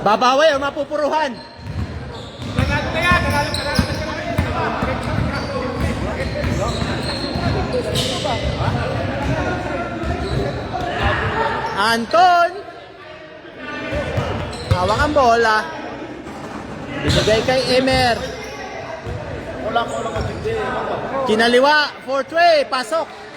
Babawi o mapupuruhan? Anton! Hawak ang bola. Binigay kay Emer. Kinaliwa, 4-3, pasok.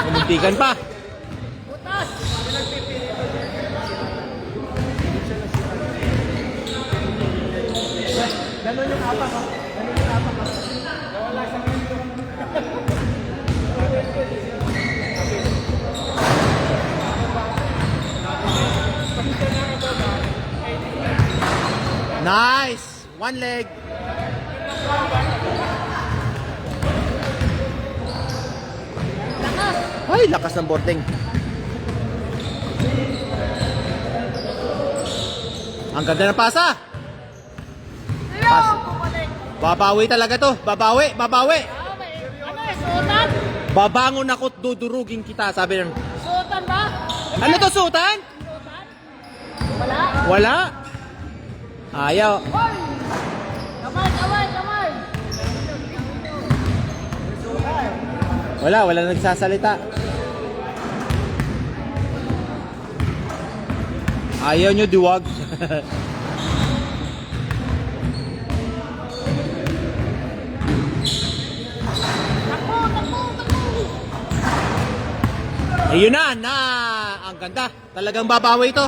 Umuntikan pa. Ganun yung apak ha. Ganun yung apak ha. Wala sa mundo. Nice! One leg. Ay, lakas ng boarding. Ang ganda ng pasa. Babawi talaga to. Babawi, babawi. Ano eh, suotan? Babangon ako't dudurugin kita, sabi ng... Suotan ba? Ano to, sutan? Wala? Wala. Ayaw. Hoy! Kamay, kamay, kamay! Wala nagsasalita. Ayaw nyo diwag. Takbo, takbo, takbo! Ayun na, ang ganda. Talagang babawi ito.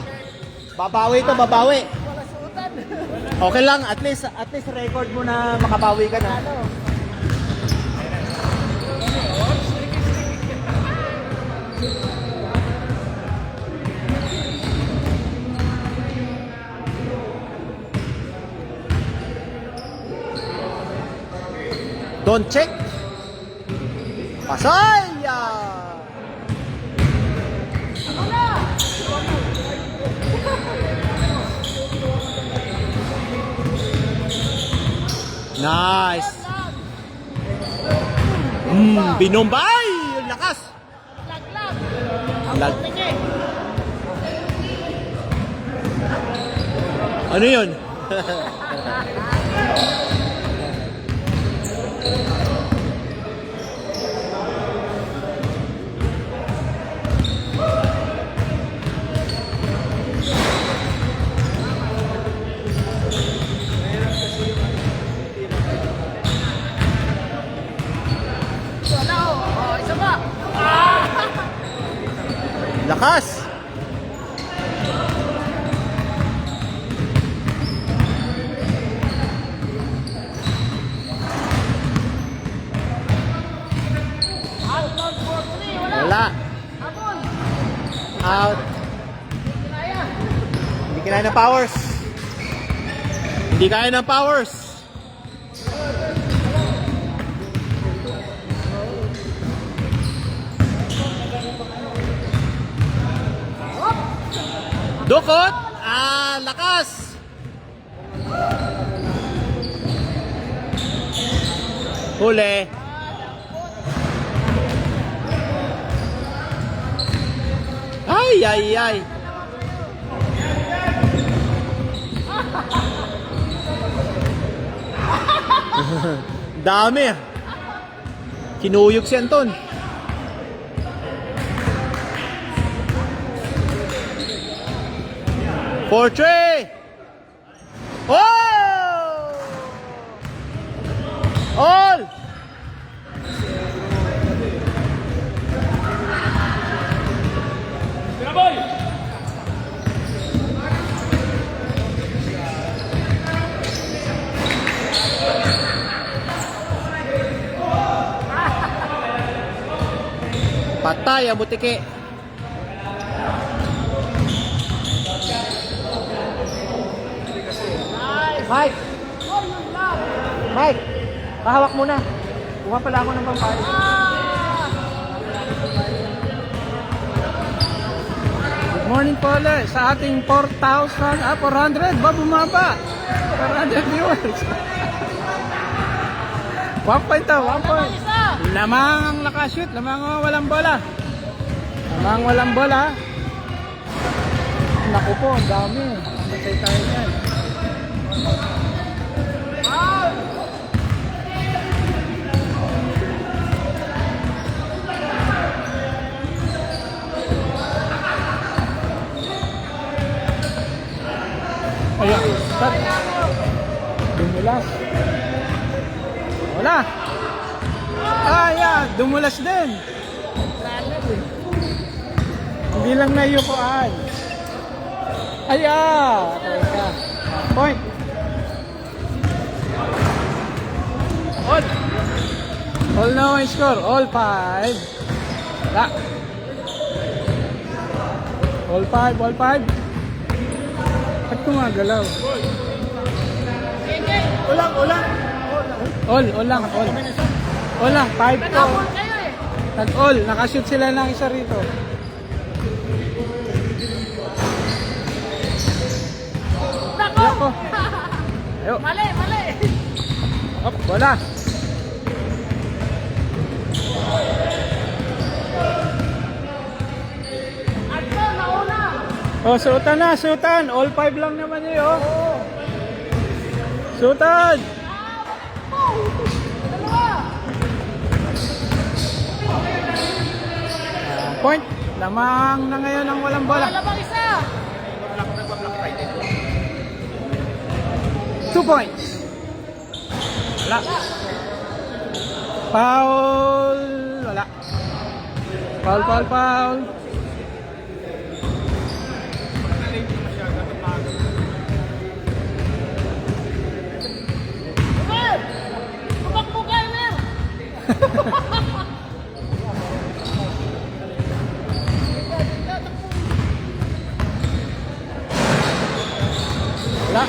Babawi ito, babawi. Wala suotan. Okay lang, at least record mo na makabawi ka na. Don't check. Pasaya. Nice. Binombay! Yung lakas. Laglag. Lag. Tingin. Ano yun? Wala oh. Oh, isa pa. Lakas. Outbound for 3. Wala. Wala. Habol. Out. Kaya. Hindi kaya ng powers. Hindi kaya ng powers. Dukot. Lakas. Huli. Ay. Dami. Kinuyog si Anton. For 3. Oh! All! Patay ang butiki. Mike! Mike! Pahawak muna. Kuha pala ako ng pampali. Morning po ulit sa ating 400 ba bumaba? 400 viewers. 1 point to, 1 point. Lamang ang nakashoot, lamang ang walang bola. Lamang walang bola. Naku po, ang dami. Matay tayo yan. Ayan, start. Dumulas. Wala. Ayan, dumulas din. Hindi lang nayukuan. Ayan. Teka. Point. All. All na ang score. All 5. Wala. All 5, all 5. Ba't kumagalaw? Ulang. All lang. All lang, 5 to. Nag-abol kayo eh. Tag-all, nakashoot sila ng isa rito. Nako! Nako. Ayo. Mali. Op, bola. Arto, nauna. Oh, suotan na, suotan. All 5 lang naman yun, oh. Suotan. Dalawa. Point. Lamang na ngayon ang walang bola. Lamang isa. 2 points. Wala. Foul. Wala. Foul. Mer! Tumakbo ka, Mer! Wala.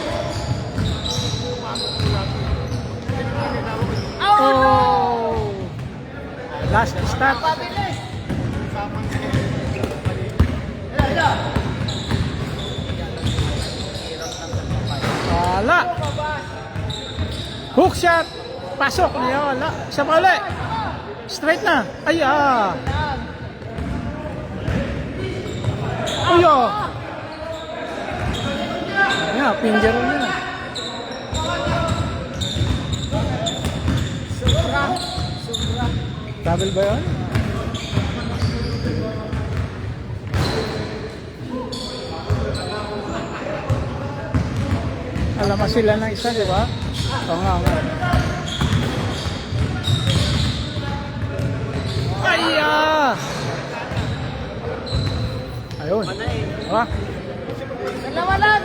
Oh. Last start. Pabilis. Wala. Hook shot. Pasok niya. Wala. Isa pa ulit. Straight na. Ay, ah. Ay, ah. Yan, finger niya. Double ba yun? Alam mo sila ng isa, di ba? Oo nga. Ay, ah! Ayun. Diba? Dalawa lang.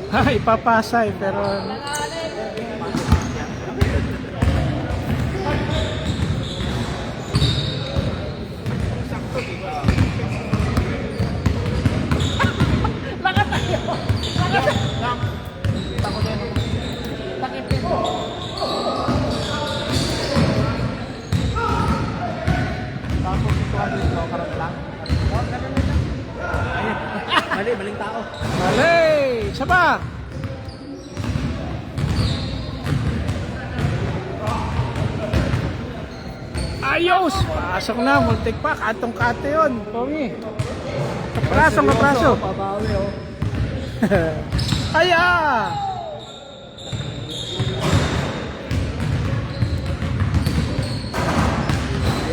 Ay, papasay, pero... Lakas tayo. Takip din. Tapos ito ang dito, karang lang. Ayun. Maling tao. Mali! Isa pa! Ayos! Pasok na, multi-pack. Atong-kate yun. Pongi. Kapraso. Pabawi, oh. Ay, ah!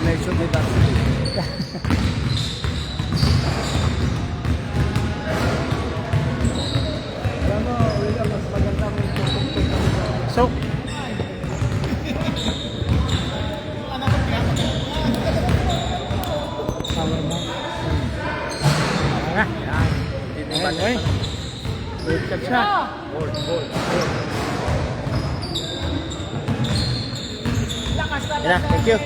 Election dito. Alam mo, William, mas maganda kung tutugtog kami sa... So, Power bank. yan. Ay. Good catch na. Lakas talaga. Yan, thank you.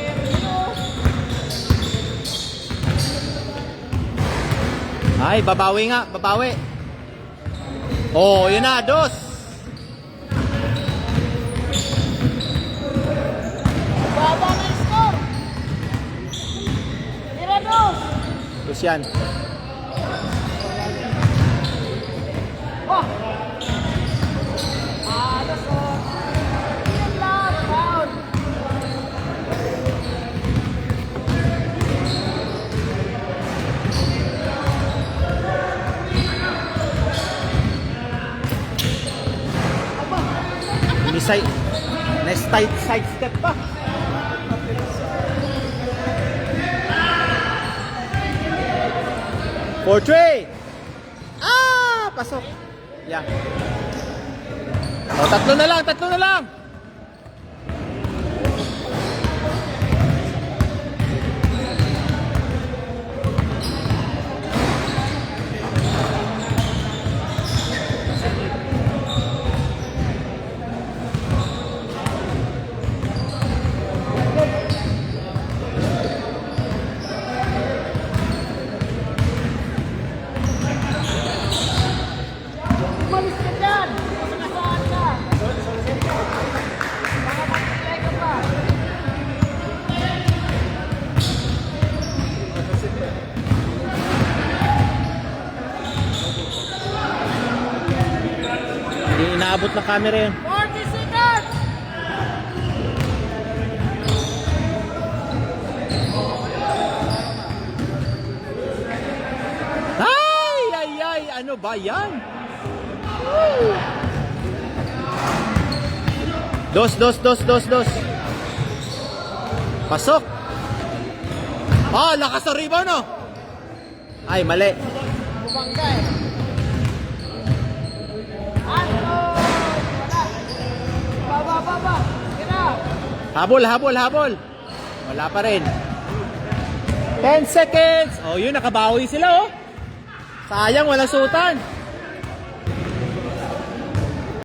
Ay, babawi nga, babawi. Oh, yun na, dos. Halos yan. Oh! Halos oh. Yan lang, foul. Ini side. Next side step pa. For 3. Ah! Pasok. Yeah. O, tatlo na lang, tatlo na lang. Umalis ka dyan! Masakasaan ka! Baka matitay ka pa! Hindi inaabot ng camera yun. 40 seconds! Ay, ay, ay, ano ba yan? Dos. Pasok. Ah, lakas sa rebound, no? Ay, mali. Bumangga eh. Ano? Wala. Baba. Kira. Habol. Wala pa rin. 10 seconds. Oh, yun, nakabawi sila, oh. Sayang, walang sutan.